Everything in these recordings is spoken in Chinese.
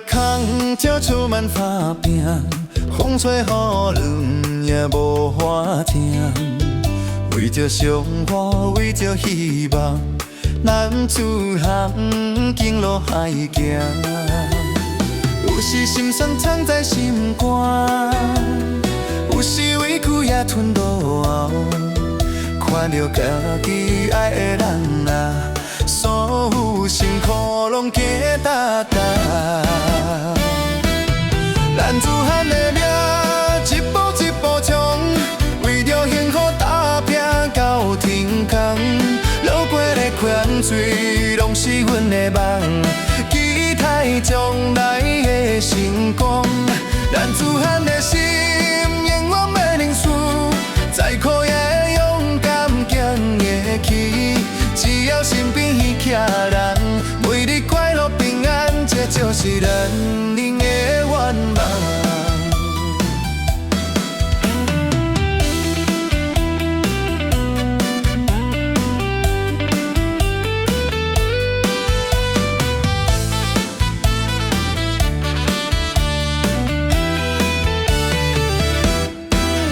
空才出满打拼，风吹雨淋也无法听。为着生活，为着希望，咱出航经路海行。有时心酸藏在心肝，有时委屈也吞落喉。看着家己爱的人啊，所有辛苦拢加值值。咱自汉的命，一步一步冲，为着幸福打拼到天空。路过的泉水，拢是阮的梦，期待将来的成功。咱自汉的心，永远袂认输，再苦也会勇敢行下去。只要身边倚人，每日快乐平安，这就是咱人的愿望。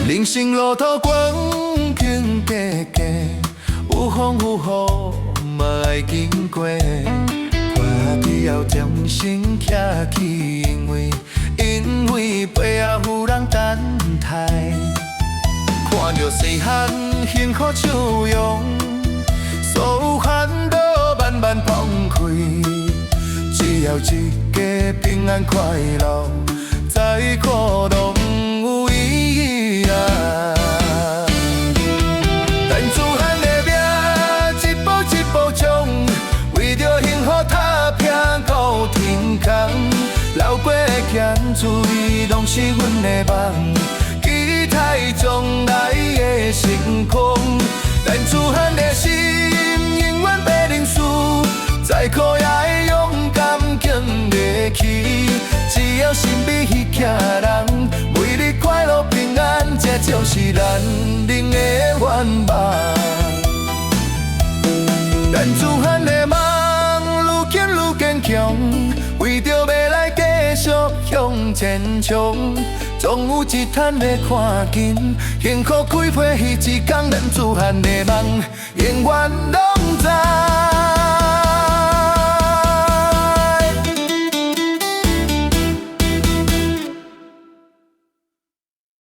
人生路途关经过过，有风有雨嘛爱经过。看以后将心徛起，因为背后有人等待。看着细汉幸福笑容，所有烦恼慢慢放开。只要一家平安快乐，再苦拢有意义啊！咱自汉的命，一步一步冲，为着幸福打拼到天空。流过的咸水，拢是阮的梦，期待将来的成功。咱自汉的心，永远袂认输，再苦也会勇敢行下去。只要身边彼人，每日快乐平安，这就是咱人的愿望。咱自汉的梦，愈见愈坚强，为着未来继续向前冲。总有一天会看见，幸福开花彼一天，咱自汉的梦，永远拢在。